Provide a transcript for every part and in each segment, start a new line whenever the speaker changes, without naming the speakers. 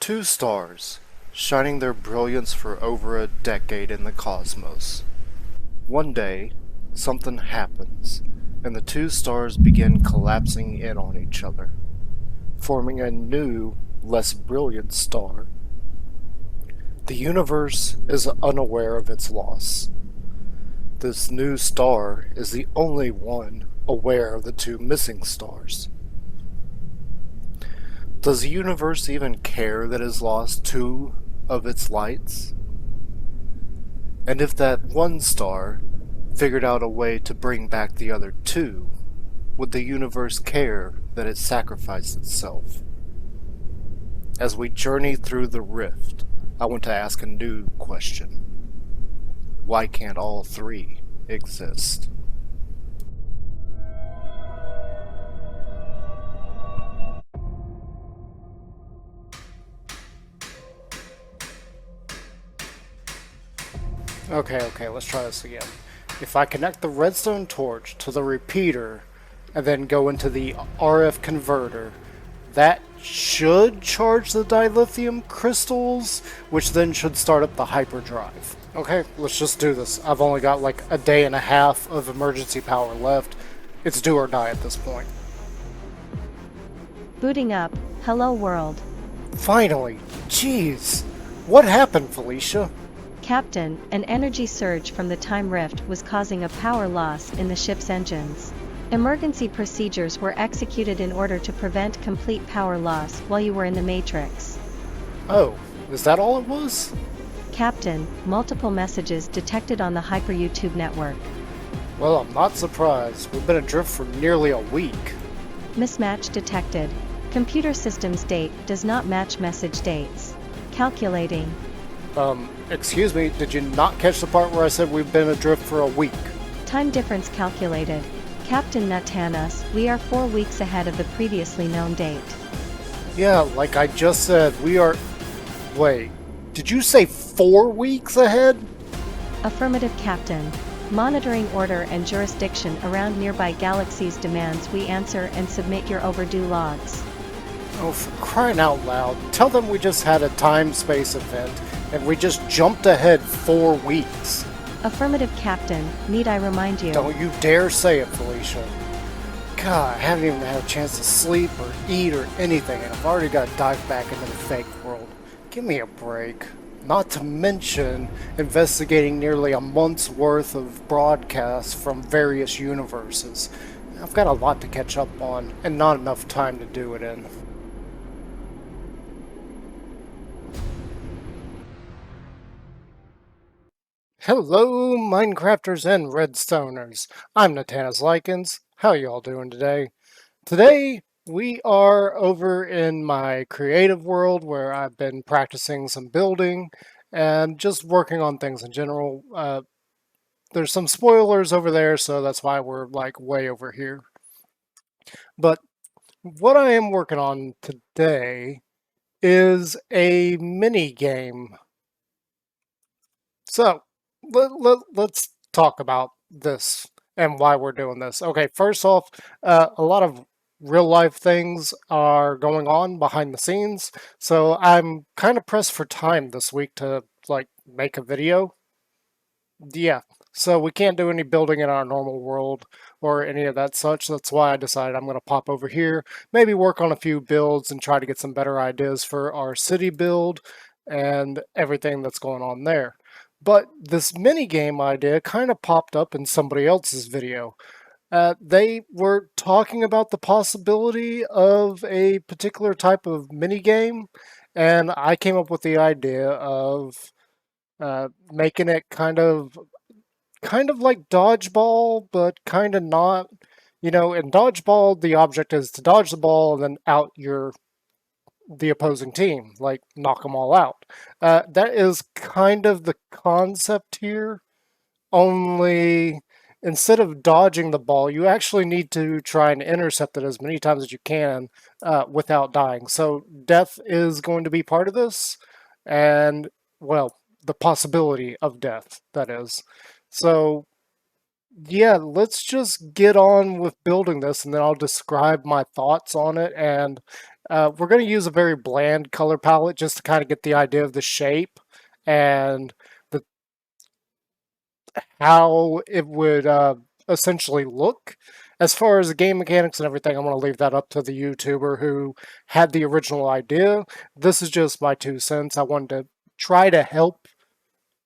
Two stars, shining their brilliance for over a decade in the cosmos. One day, something happens, and the two stars begin collapsing in on each other, forming a new, less brilliant star. The universe is unaware of its loss. This new star is the only one aware of the two missing stars. Does the universe even care that it has lost two of its lights? And if that one star figured out a way to bring back the other two, would the universe care that it sacrificed itself? As we journey through the rift, I want to ask a new question. Why can't all three exist? Okay, let's try this again. If I connect the redstone torch to the repeater and then go into the RF converter, that should charge the dilithium crystals, which then should start up the hyperdrive. Okay, let's just do this. I've only got like a day and a half of emergency power left. It's do or die at this point.
Booting up. Hello world.
Finally! Jeez! What happened, Felicia?
Captain, an energy surge from the time rift was causing a power loss in the ship's engines. Emergency procedures were executed in order to prevent complete power loss while you were in the Matrix.
Oh, is that all it was?
Captain, multiple messages detected on the Hyper YouTube network.
Well, I'm not surprised. We've been adrift for nearly a week.
Mismatch detected. Computer system's date does not match message dates. Calculating.
Excuse me, did you not catch the part where I said we've been adrift for a week?
Time difference calculated. Captain Natanis, we are 4 weeks ahead of the previously known date.
Yeah, like I just said, we are... Wait, did you say 4 weeks ahead?
Affirmative, Captain. Monitoring order and jurisdiction around nearby galaxies demands we answer and submit your overdue logs.
Oh, for crying out loud, tell them we just had a time-space event, and we just jumped ahead 4 weeks.
Affirmative, Captain. Need I remind you?
Don't you dare say it, Felicia. God, I haven't even had a chance to sleep or eat or anything, and I've already got to dive back into the fake world. Give me a break. Not to mention investigating nearly a month's worth of broadcasts from various universes. I've got a lot to catch up on, and not enough time to do it in. Hello, Minecrafters and Redstoners. I'm Natanis Likens. How y'all doing today? Today, we are over in my creative world where I've been practicing some building and just working on things in general. There's some spoilers over there, so that's why we're like way over here. But what I am working on today is a mini game. So, let's talk about this and why we're doing this. Okay, first off, a lot of real life things are going on behind the scenes, so I'm kind of pressed for time this week to like make a video. Yeah, so we can't do any building in our normal world or any of that such. That's why I decided I'm going to pop over here, maybe work on a few builds and try to get some better ideas for our city build and everything that's going on there. But this mini game idea kind of popped up in somebody else's video. They were talking about the possibility of a particular type of mini game, and I came up with the idea of making it kind of like dodgeball, but kind of not. You know, in dodgeball, the object is to dodge the ball and then out the opposing team, like knock them all out. That is kind of the concept here, only instead of dodging the ball, you actually need to try and intercept it as many times as you can without dying. So death is going to be part of this, and, well, the possibility of death, that is. So yeah, let's just get on with building this, and then I'll describe my thoughts on it and We're going to use a very bland color palette just to kind of get the idea of the shape and the how it would essentially look. As far as the game mechanics and everything, I'm going to leave that up to the YouTuber who had the original idea. This is just my 2 cents. I wanted to try to help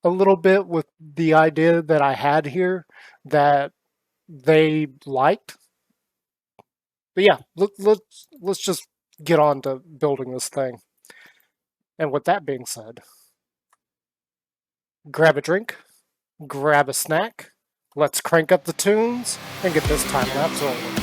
a little bit with the idea that I had here that they liked. But yeah, let's just get on to building this thing. And with that being said, grab a drink, grab a snack, let's crank up the tunes and get this time lapse over.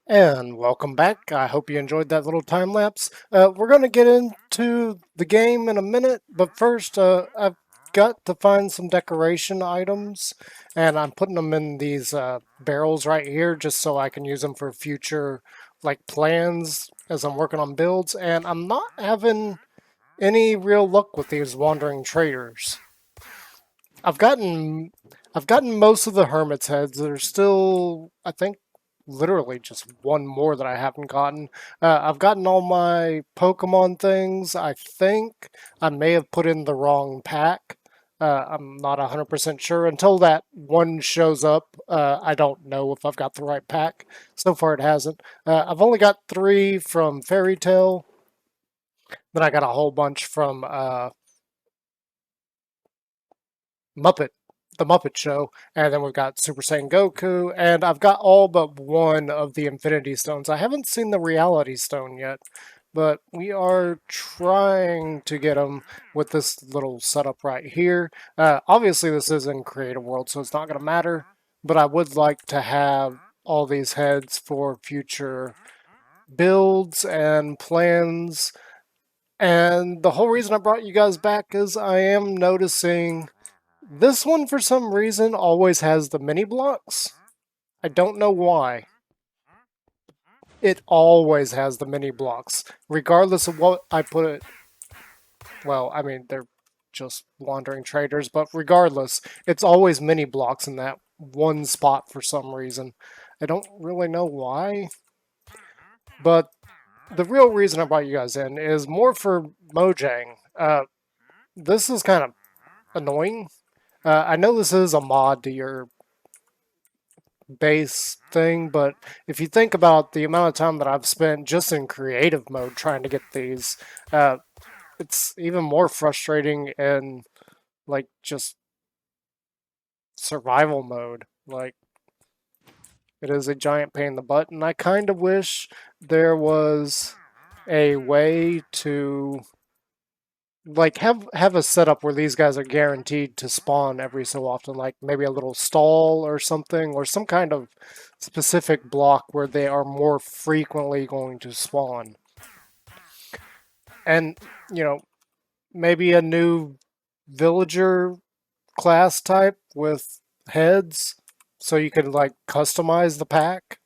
And welcome back. I hope you enjoyed that little time lapse. We're going to get into the game in a minute, but first, I've got to find some decoration items, and I'm putting them in these barrels right here just so I can use them for future like plans as I'm working on builds. And I'm not having any real luck with these wandering traders. I've gotten most of the hermit's heads. There's still, I think, literally just one more that I haven't gotten. I've gotten all my Pokemon things. I think I may have put in the wrong pack. I'm not 100% sure. Until that one shows up, I don't know if I've got the right pack. So far it hasn't. I've only got 3 from Fairy Tale. Then I got a whole bunch from Muppet, the Muppet Show, and then we've got Super Saiyan Goku, and I've got all but one of the Infinity Stones. I haven't seen the Reality Stone yet, but we are trying to get them with this little setup right here. Obviously, this is in Creative World, so it's not going to matter, but I would like to have all these heads for future builds and plans. And the whole reason I brought you guys back is I am noticing this one for some reason always has the mini blocks. I don't know why. It always has the mini blocks, regardless of what I put it. Well, I mean, they're just wandering traders, but regardless, it's always mini blocks in that one spot for some reason. I don't really know why, but the real reason I brought you guys in is more for Mojang. This is kind of annoying. I know this is a mod to your base thing, but if you think about the amount of time that I've spent just in creative mode trying to get these, it's even more frustrating in like just survival mode. Like it is a giant pain in the butt, and I kind of wish there was a way to like have a setup where these guys are guaranteed to spawn every so often, like maybe a little stall or something, or some kind of specific block where they are more frequently going to spawn. And, you know, maybe a new villager class type with heads so you could like customize the pack.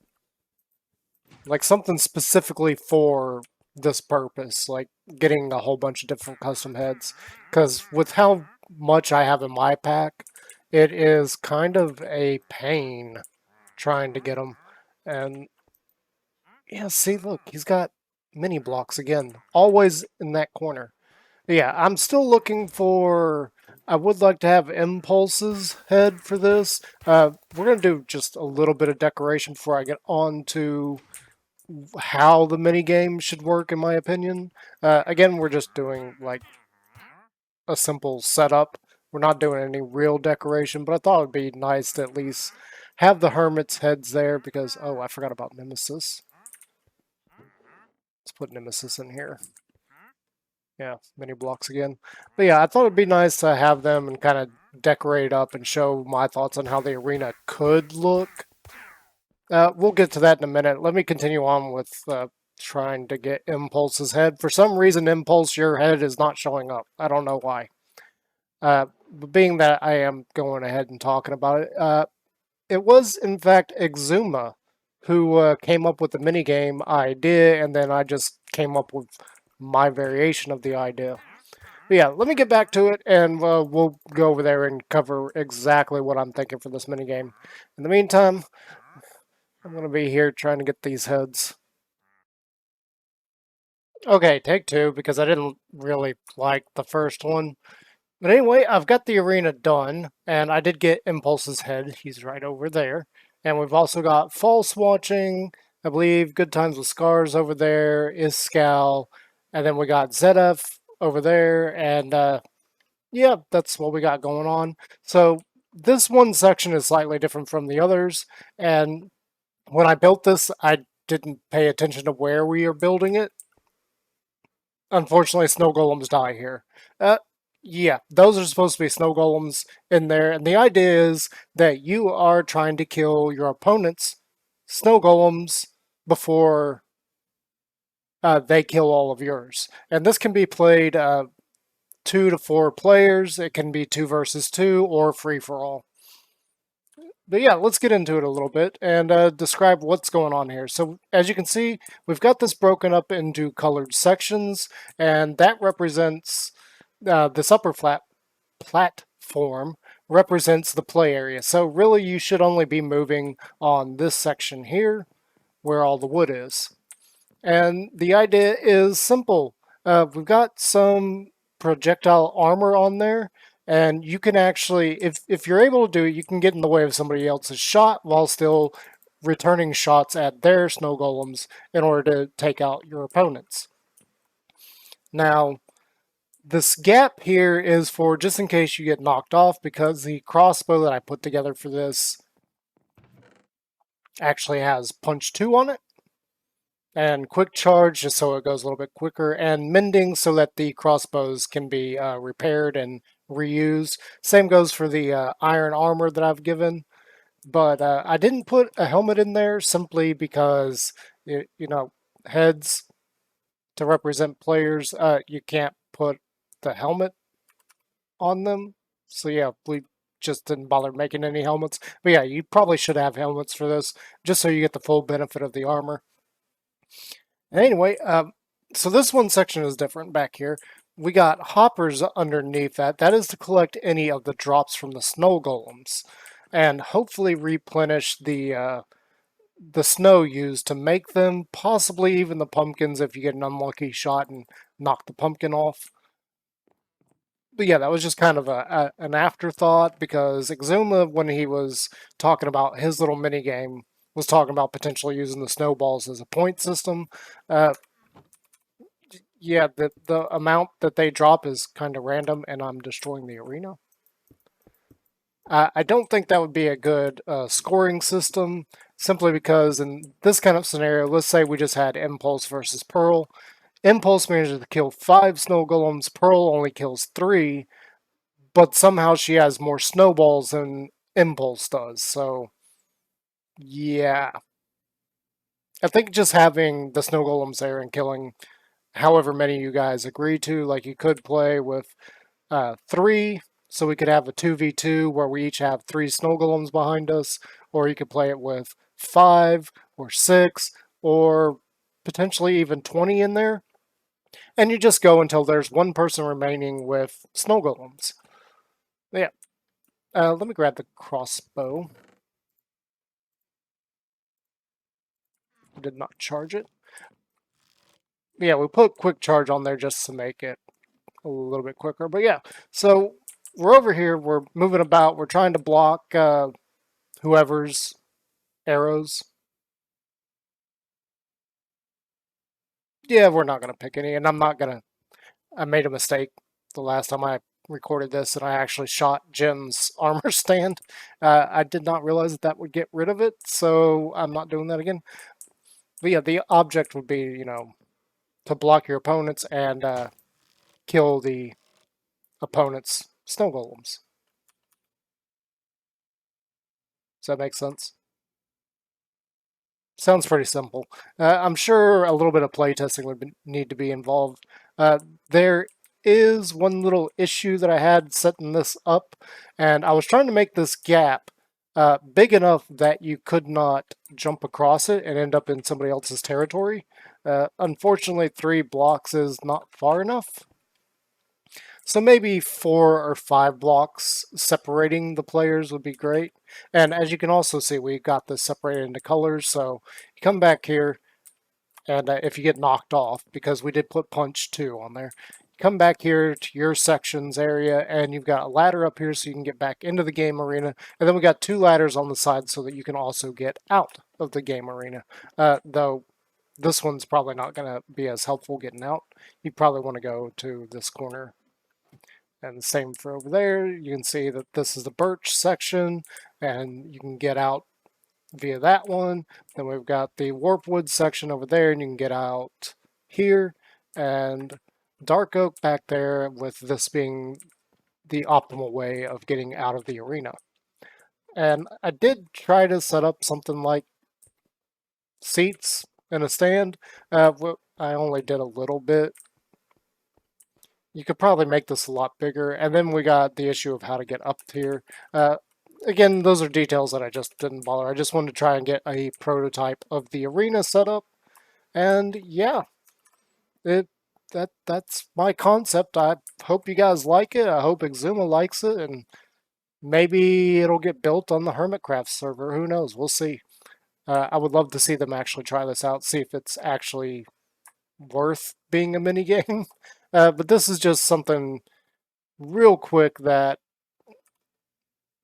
Like something specifically for this purpose, like getting a whole bunch of different custom heads. Because with how much I have in my pack, it is kind of a pain trying to get them. And yeah, see, look, he's got mini blocks again, always in that corner. Yeah, I'm still looking for. I would like to have Impulse's head for this. We're going to do just a little bit of decoration before I get on to how the mini game should work, in my opinion. Again, we're just doing like a simple setup. We're not doing any real decoration, but I thought it would be nice to at least have the hermits' heads there because, oh, I forgot about Nemesis. Let's put Nemesis in here. Yeah, mini blocks again. But yeah, I thought it'd be nice to have them and kind of decorate up and show my thoughts on how the arena could look. We'll get to that in a minute. Let me continue on with trying to get Impulse's head. For some reason, Impulse, your head is not showing up. I don't know why. But being that I am going ahead and talking about it, it was in fact Exuma who came up with the minigame idea, and then I just came up with my variation of the idea. But yeah, let me get back to it, and we'll go over there and cover exactly what I'm thinking for this minigame. In the meantime, I'm going to be here trying to get these heads. Okay, take two, because I didn't really like the first one. But anyway, I've got the arena done, and I did get Impulse's head. He's right over there. And we've also got False Watching, I believe, Good Times with Scars over there, Iscal, and then we got ZF over there, and yeah, that's what we got going on. So this one section is slightly different from the others, and when I built this, I didn't pay attention to where we are building it. Unfortunately, snow golems die here. Yeah, those are supposed to be snow golems in there, and the idea is that you are trying to kill your opponent's snow golems before they kill all of yours. And this can be played 2 to 4 players. It can be 2 versus 2 or free for all. But yeah, let's get into it a little bit and describe what's going on here. So as you can see, we've got this broken up into colored sections, and that represents this upper flat platform represents the play area. So really you should only be moving on this section here where all the wood is. And the idea is simple. We've got some projectile armor on there, and you can actually, if you're able to do it, you can get in the way of somebody else's shot while still returning shots at their snow golems in order to take out your opponents. Now, this gap here is for just in case you get knocked off, because the crossbow that I put together for this actually has punch 2 on it, and quick charge just so it goes a little bit quicker, and mending so that the crossbows can be repaired and reused. Same goes for the iron armor that I've given. But I didn't put a helmet in there simply because, you know, heads to represent players, you can't put the helmet on them. So yeah, we just didn't bother making any helmets. But yeah, you probably should have helmets for this, just so you get the full benefit of the armor. Anyway, so this one section is different back here. We got hoppers underneath that. That is to collect any of the drops from the snow golems, and hopefully replenish the snow used to make them, possibly even the pumpkins if you get an unlucky shot and knock the pumpkin off. But yeah, that was just kind of an afterthought because Exuma, when he was talking about his little mini game, was talking about potentially using the snowballs as a point system. Uh, yeah, the amount that they drop is kind of random, and I'm destroying the arena. I don't think that would be a good scoring system, simply because in this kind of scenario, let's say we just had Impulse versus Pearl. Impulse manages to kill 5 snow golems, Pearl only kills 3, but somehow she has more snowballs than Impulse does. So, yeah. I think just having the snow golems there and killing however many you guys agree to, like you could play with 3, so we could have a 2v2 where we each have 3 snow golems behind us, or you could play it with 5 or 6 or potentially even 20 in there. And you just go until there's one person remaining with snow golems. Yeah. Let me grab the crossbow. Did not charge it. Yeah, we put quick charge on there just to make it a little bit quicker. But yeah, so we're over here. We're moving about. We're trying to block whoever's arrows. Yeah, we're not going to pick any, and I'm not going to. I made a mistake the last time I recorded this, and I actually shot Jim's armor stand. I did not realize that that would get rid of it, so I'm not doing that again. But yeah, the object would be, to block your opponents and kill the opponent's snow golems. Does that make sense? Sounds pretty simple. I'm sure a little bit of playtesting would need to be involved. There is one little issue that I had setting this up, and I was trying to make this gap big enough that you could not jump across it and end up in somebody else's territory. Unfortunately, 3 blocks is not far enough. So maybe 4 or 5 blocks separating the players would be great. And as you can also see, we got this separated into colors. So you come back here, and if you get knocked off, because we did put punch 2 on there, come back here to your sections area, and you've got a ladder up here so you can get back into the game arena. And then we got 2 ladders on the side so that you can also get out of the game arena. Though this one's probably not going to be as helpful getting out. You probably want to go to this corner. And the same for over there. You can see that this is the birch section, and you can get out via that one. Then we've got the warpwood section over there, and you can get out here. And dark oak back there, with this being the optimal way of getting out of the arena. And I did try to set up something like seats and a stand. I only did a little bit. You could probably make this a lot bigger. And then we got the issue of how to get up here. Again, those are details that I just didn't bother. I just wanted to try and get a prototype of the arena set up. And yeah, that's my concept. I hope you guys like it. I hope Exuma likes it, and maybe it'll get built on the Hermitcraft server. Who knows? We'll see. I would love to see them actually try this out, see if it's actually worth being a mini game. But this is just something real quick that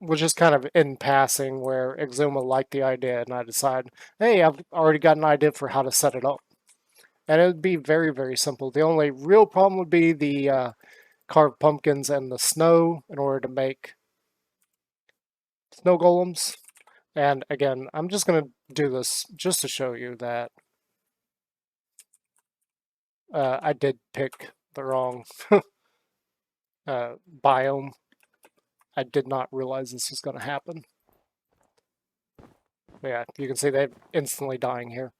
was just kind of in passing, where Exuma liked the idea, and I decided, hey, I've already got an idea for how to set it up. And it would be very, very simple. The only real problem would be the carved pumpkins and the snow in order to make snow golems. And again, I'm just going to do this just to show you that I did pick the wrong biome. I did not realize this was going to happen. yeah, you can see they're instantly dying here,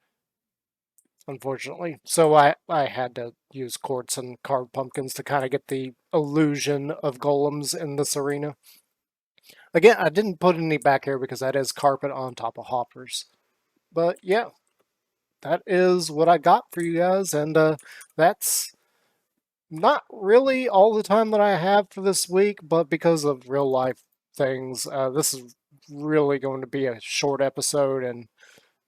unfortunately. So I had to use quartz and carved pumpkins to kind of get the illusion of golems in this arena. Again, I didn't put any back here because that is carpet on top of hoppers. But yeah, that is what I got for you guys, and that's not really all the time that I have for this week, but because of real life things, this is really going to be a short episode, and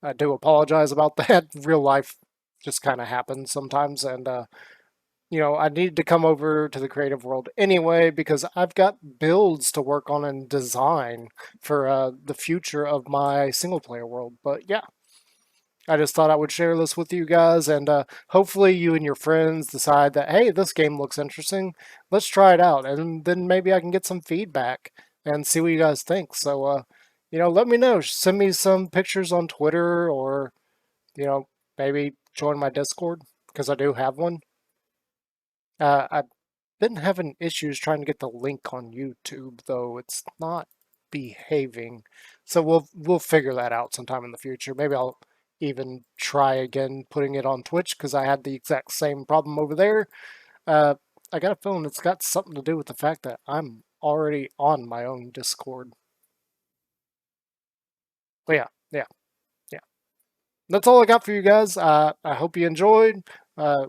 I do apologize about that. Real life just kind of happens sometimes, and I needed to come over to the creative world anyway because I've got builds to work on and design for the future of my single player world. But yeah, I just thought I would share this with you guys, and hopefully you and your friends decide that, hey, this game looks interesting. Let's try it out, and then maybe I can get some feedback and see what you guys think. So, let me know. Send me some pictures on Twitter, or maybe join my Discord because I do have one. I've been having issues trying to get the link on YouTube, though it's not behaving. So we'll figure that out sometime in the future. Maybe I'll even try again putting it on Twitch because I had the exact same problem over there. Uh, I got a feeling it's got something to do with the fact that I'm already on my own Discord. But yeah. That's all I got for you guys. I hope you enjoyed. Uh,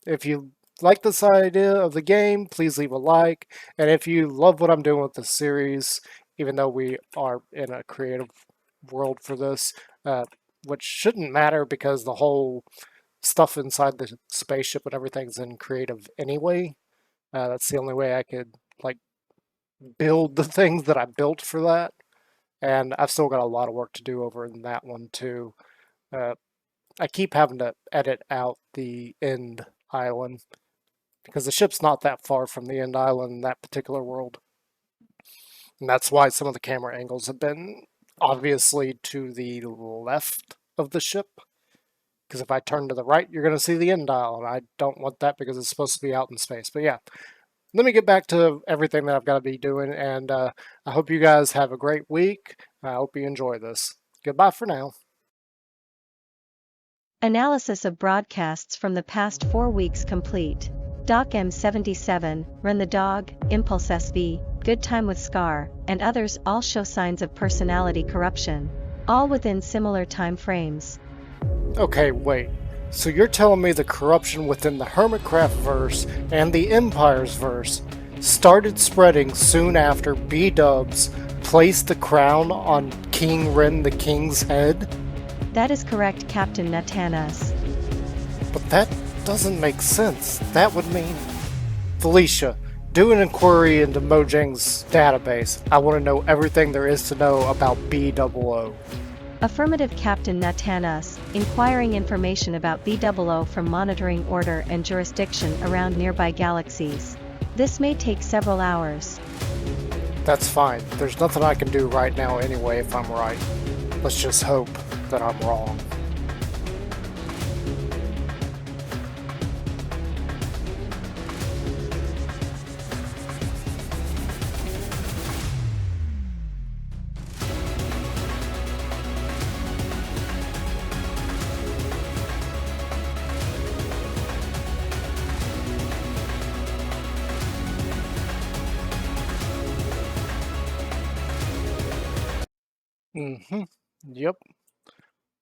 If you like this idea of the game, please leave a like. And if you love what I'm doing with the series, even though we are in a creative world for this, which shouldn't matter because the whole stuff inside the spaceship and everything's in creative anyway. That's the only way I could like build the things that I built for that. And I've still got a lot of work to do over in that one too. Uh, I keep having to edit out the end island because the ship's not that far from the end island in that particular world. And that's why some of the camera angles have been obviously to the left of the ship. Because if I turn to the right, you're going to see the end island. I don't want that because it's supposed to be out in space. But yeah, let me get back to everything that I've got to be doing. And I hope you guys have a great week. I hope you enjoy this. Goodbye for now.
Analysis of broadcasts from the past 4 weeks complete. Doc M77, Run the Dog, Impulse SV, Good Time with Scar, and others all show signs of personality corruption. All within similar time frames.
Okay, wait. So you're telling me the corruption within the Hermitcraft verse and the Empire's verse started spreading soon after B-Dubs placed the crown on King Ren the King's head?
That is correct, Captain Natanis.
But that doesn't make sense. That would mean... Felicia, do an inquiry into Mojang's database. I want to know everything there is to know about B00.
Affirmative, Captain Natanis, inquiring information about B00 from monitoring order and jurisdiction around nearby galaxies. This may take several hours.
That's fine. There's nothing I can do right now anyway if I'm right. Let's just hope that I'm wrong. Yep.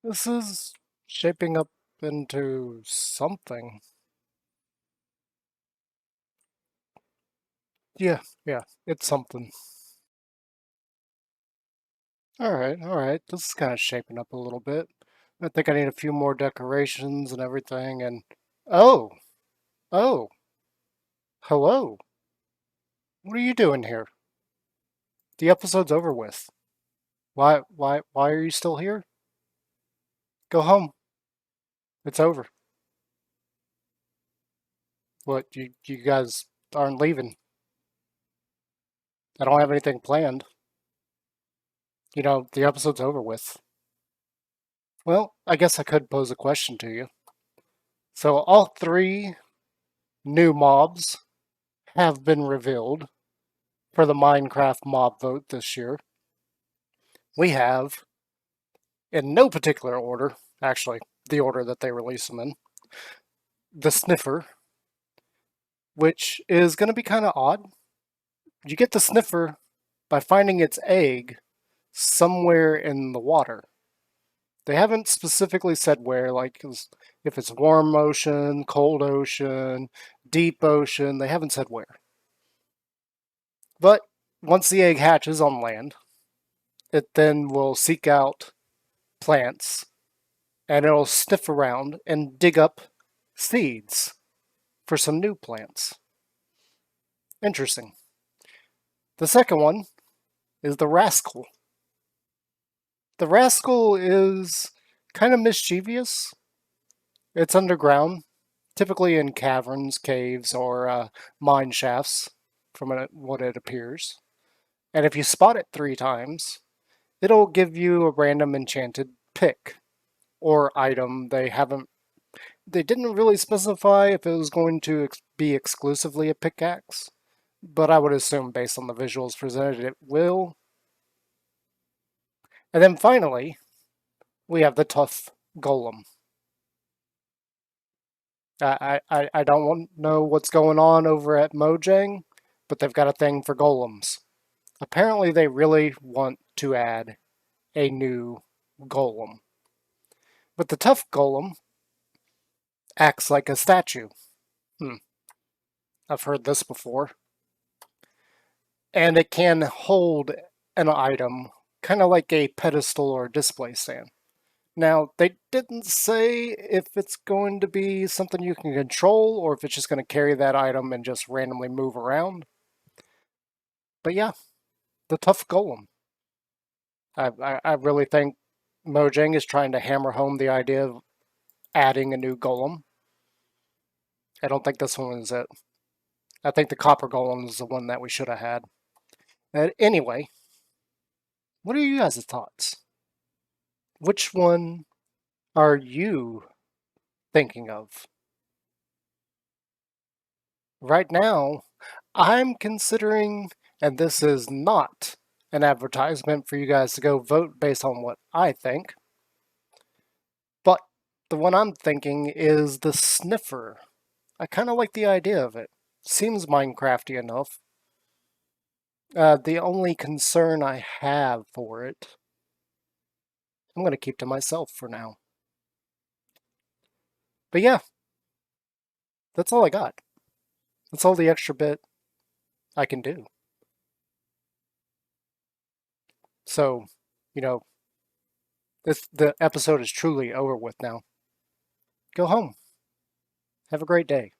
This is shaping up into something. Yeah, it's something. Alright. This is kind of shaping up a little bit. I think I need a few more decorations and everything, and... Oh! Oh! Hello! What are you doing here? The episode's over with. Why are you still here? Go home. It's over. What, you guys aren't leaving? I don't have anything planned. The episode's over with. Well, I guess I could pose a question to you. So all 3 new mobs have been revealed for the Minecraft mob vote this year. We have in no particular order, actually, the order that they release them in. The sniffer, which is going to be kind of odd. You get the sniffer by finding its egg somewhere in the water. They haven't specifically said where, like if it's warm ocean, cold ocean, deep ocean, they haven't said where. But once the egg hatches on land, it then will seek out plants and it'll sniff around and dig up seeds for some new plants. Interesting. The second one is the rascal. The rascal is kind of mischievous. It's underground, typically in caverns, caves, or mine shafts, from what it appears. And if you spot it 3 times, it'll give you a random enchanted pick or item. They didn't really specify if it was going to be exclusively a pickaxe, but I would assume based on the visuals presented it will. And then finally, we have the tough golem. I don't know what's going on over at Mojang, but they've got a thing for golems. Apparently they really want to add a new golem. But the tough golem acts like a statue. I've heard this before. And it can hold an item, kind of like a pedestal or display stand. Now, they didn't say if it's going to be something you can control or if it's just going to carry that item and just randomly move around. But yeah, the tough golem. I really think Mojang is trying to hammer home the idea of adding a new golem. I don't think this one is it. I think the copper golem is the one that we should have had. Anyway, what are you guys' thoughts? Which one are you thinking of? Right now, I'm considering, and this is not an advertisement for you guys to go vote based on what I think, but the one I'm thinking is the sniffer. I kind of like the idea of it. Seems Minecrafty enough. The only concern I have for it, I'm going to keep to myself for now. But yeah, that's all I got. That's all the extra bit I can do. So, the episode is truly over with now. Go home. Have a great day.